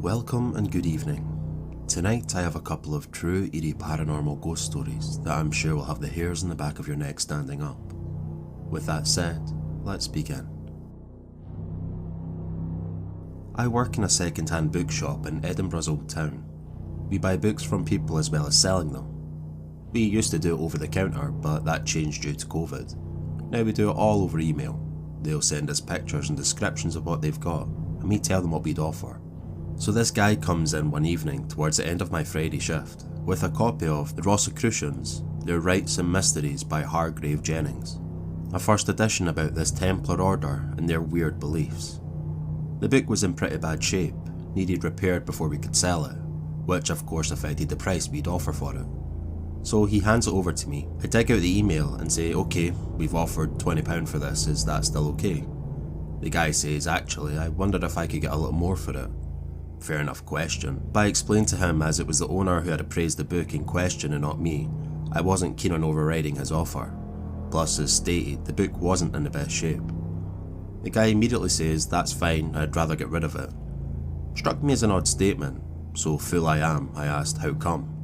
Welcome and good evening. Tonight I have a couple of true eerie paranormal ghost stories that I'm sure will have the hairs on the back of your neck standing up. With that said, let's begin. I work in a second-hand bookshop in Edinburgh's Old Town. We buy books from people as well as selling them. We used to do it over the counter, but that changed due to COVID. Now we do it all over email. They'll send us pictures and descriptions of what they've got, and we tell them what we'd offer. So this guy comes in one evening towards the end of my Friday shift with a copy of The Rosicrucians, Their Rites and Mysteries by Hargrave Jennings, a first edition about this Templar order and their weird beliefs. The book was in pretty bad shape, needed repaired before we could sell it, which of course affected the price we'd offer for it. So he hands it over to me. I dig out the email and say, okay, we've offered £20 for this, is that still okay? The guy says, actually, I wondered if I could get a little more for it. Fair enough question, but I explained to him as it was the owner who had appraised the book in question and not me, I wasn't keen on overriding his offer. Plus, as stated, the book wasn't in the best shape. The guy immediately says, that's fine, I'd rather get rid of it. Struck me as an odd statement, so fool I am, I asked how come.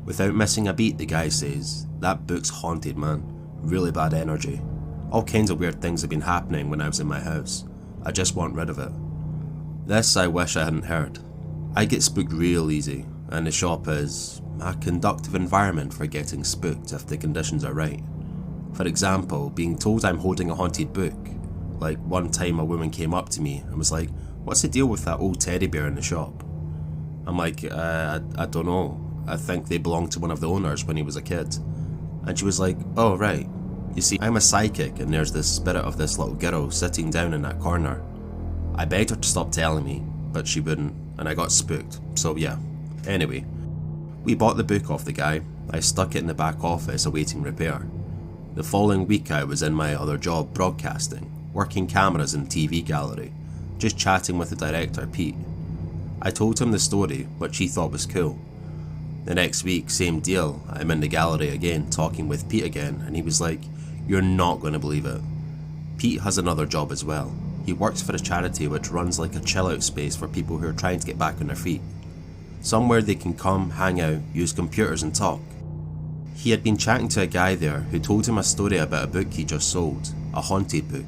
Without missing a beat, the guy says, that book's haunted man, really bad energy. All kinds of weird things have been happening when I was in my house, I just want rid of it. This I wish I hadn't heard. I get spooked real easy, and the shop is a conducive environment for getting spooked if the conditions are right. For example, being told I'm holding a haunted book. Like one time a woman came up to me and was like, what's the deal with that old teddy bear in the shop? I'm like, I don't know, I think they belonged to one of the owners when he was a kid. And she was like, oh right, you see I'm a psychic and there's this spirit of this little girl sitting down in that corner. I begged her to stop telling me, but she wouldn't, and I got spooked, so yeah. Anyway, we bought the book off the guy. I stuck it in the back office awaiting repair. The following week I was in my other job broadcasting, working cameras in TV gallery, just chatting with the director Pete. I told him the story, which he thought was cool. The next week, same deal, I'm in the gallery again talking with Pete again, and he was like, you're not going to believe it. Pete has another job as well. He works for a charity which runs like a chill out space for people who are trying to get back on their feet. Somewhere they can come, hang out, use computers and talk. He had been chatting to a guy there who told him a story about a book he just sold, a haunted book.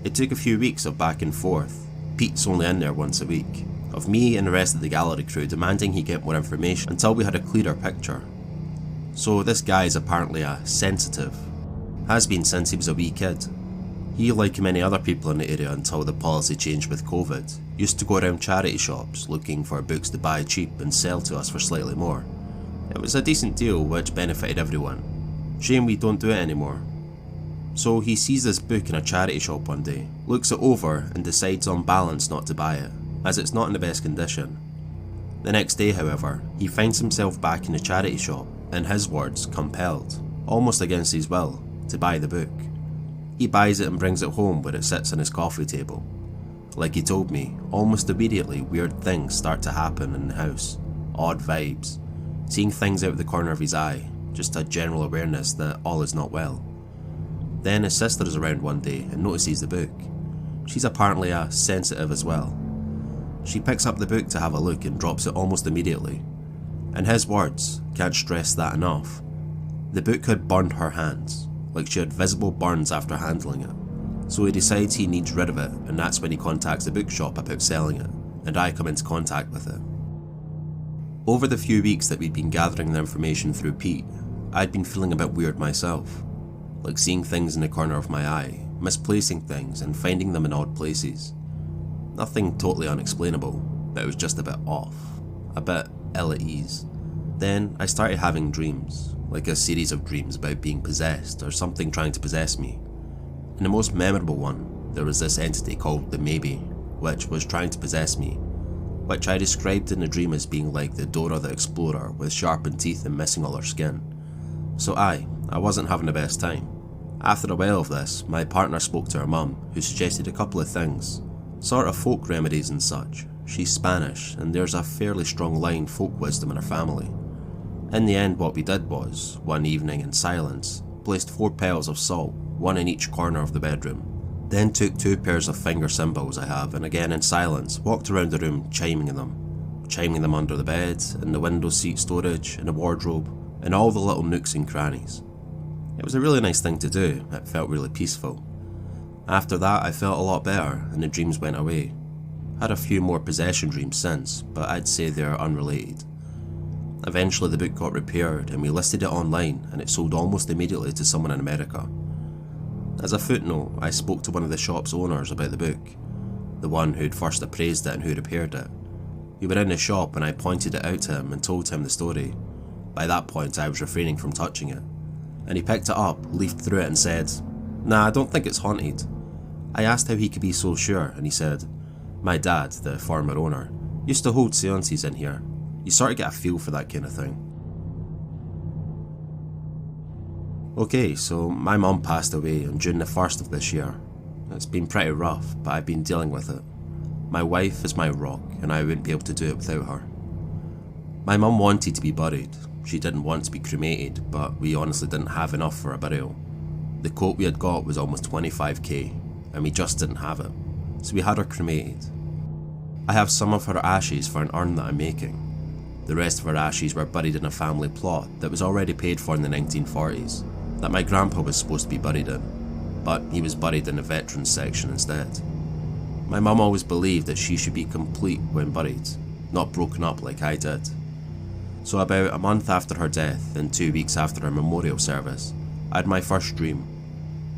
It took a few weeks of back and forth, Pete's only in there once a week, of me and the rest of the gallery crew demanding he get more information until we had a clearer picture. So this guy is apparently a sensitive, has been since he was a wee kid. He, like many other people in the area until the policy changed with COVID, used to go around charity shops looking for books to buy cheap and sell to us for slightly more. It was a decent deal which benefited everyone. Shame we don't do it anymore. So he sees this book in a charity shop one day, looks it over and decides on balance not to buy it, as it's not in the best condition. The next day, however, he finds himself back in the charity shop, in his words, compelled, almost against his will, to buy the book. He buys it and brings it home where it sits on his coffee table. Like he told me, almost immediately weird things start to happen in the house. Odd vibes. Seeing things out the corner of his eye. Just a general awareness that all is not well. Then his sister is around one day and notices the book. She's apparently a sensitive as well. She picks up the book to have a look and drops it almost immediately. In his words, can't stress that enough, the book had burned her hands. Like she had visible burns after handling it. So he decides he needs rid of it, and that's when he contacts the bookshop about selling it, and I come into contact with it. Over the few weeks that we'd been gathering the information through Pete, I'd been feeling a bit weird myself. Like seeing things in the corner of my eye, misplacing things and finding them in odd places. Nothing totally unexplainable, but it was just a bit off, a bit ill at ease. Then I started having dreams. Like a series of dreams about being possessed or something trying to possess me. In the most memorable one, there was this entity called the Maybe, which was trying to possess me, which I described in the dream as being like the Dora the Explorer with sharpened teeth and missing all her skin. So I wasn't having the best time. After a while of this, my partner spoke to her mum, who suggested a couple of things, sort of folk remedies and such. She's Spanish, and there's a fairly strong line folk wisdom in her family. In the end, what we did was, one evening in silence, placed 4 piles of salt, one in each corner of the bedroom. Then took 2 pairs of finger cymbals I have and again in silence walked around the room chiming them under the bed, in the window seat storage, in the wardrobe, in all the little nooks and crannies. It was a really nice thing to do, it felt really peaceful. After that I felt a lot better and the dreams went away. Had a few more possession dreams since, but I'd say they're unrelated. Eventually the book got repaired and we listed it online and it sold almost immediately to someone in America. As a footnote, I spoke to one of the shop's owners about the book, the one who'd first appraised it and who repaired it. We were in the shop and I pointed it out to him and told him the story. By that point I was refraining from touching it, and he picked it up, leafed through it and said, "Nah, I don't think it's haunted." I asked how he could be so sure and he said, "My dad, the former owner, used to hold seances in here. You sort of get a feel for that kind of thing." Okay, so my mum passed away on June the 1st of this year. It's been pretty rough, but I've been dealing with it. My wife is my rock, and I wouldn't be able to do it without her. My mum wanted to be buried. She didn't want to be cremated, but we honestly didn't have enough for a burial. The quote we had got was almost 25k, and we just didn't have it, so we had her cremated. I have some of her ashes for an urn that I'm making. The rest of her ashes were buried in a family plot that was already paid for in the 1940s, that my grandpa was supposed to be buried in, but he was buried in the veterans section instead. My mum always believed that she should be complete when buried, not broken up like I did. So about a month after her death and 2 weeks after her memorial service, I had my first dream.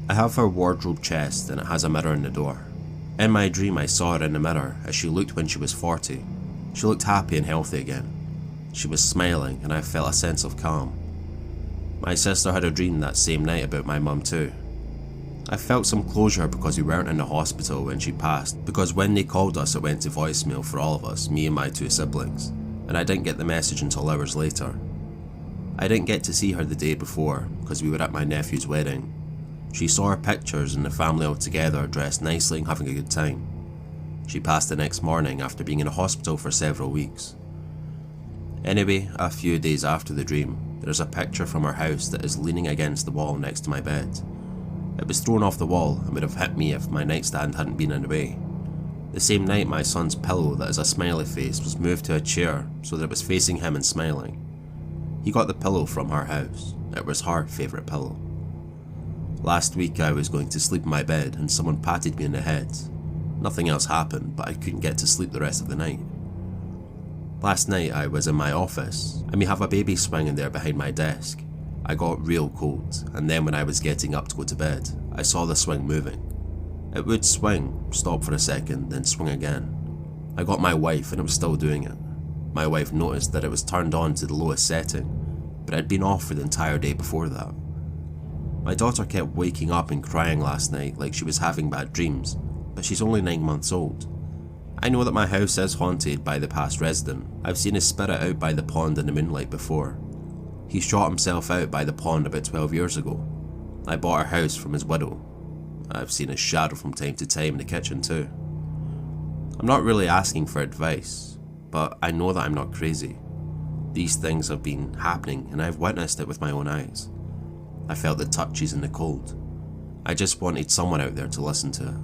I have her wardrobe chest and it has a mirror in the door. In my dream I saw her in the mirror as she looked when she was 40. She looked happy and healthy again. She was smiling and I felt a sense of calm. My sister had a dream that same night about my mum too. I felt some closure because we weren't in the hospital when she passed, because when they called us it went to voicemail for all of us, me and my 2 siblings, and I didn't get the message until hours later. I didn't get to see her the day before because we were at my nephew's wedding. She saw her pictures and the family all together dressed nicely and having a good time. She passed the next morning after being in a hospital for several weeks. Anyway, a few days after the dream, there's a picture from her house that is leaning against the wall next to my bed. It was thrown off the wall and would have hit me if my nightstand hadn't been in the way. The same night my son's pillow that is a smiley face was moved to a chair so that it was facing him and smiling. He got the pillow from her house. It was her favourite pillow. Last week I was going to sleep in my bed and someone patted me in the head. Nothing else happened, but I couldn't get to sleep the rest of the night. Last night I was in my office and we have a baby swing in there behind my desk. I got real cold, and then when I was getting up to go to bed, I saw the swing moving. It would swing, stop for a second, then swing again. I got my wife and it was still doing it. My wife noticed that it was turned on to the lowest setting, but it had been off for the entire day before that. My daughter kept waking up and crying last night like she was having bad dreams, but she's only 9 months old. I know that my house is haunted by the past resident. I've seen his spirit out by the pond in the moonlight before. He shot himself out by the pond about 12 years ago. I bought our house from his widow. I've seen his shadow from time to time in the kitchen too. I'm not really asking for advice, but I know that I'm not crazy. These things have been happening and I've witnessed it with my own eyes. I felt the touches in the cold. I just wanted someone out there to listen to it.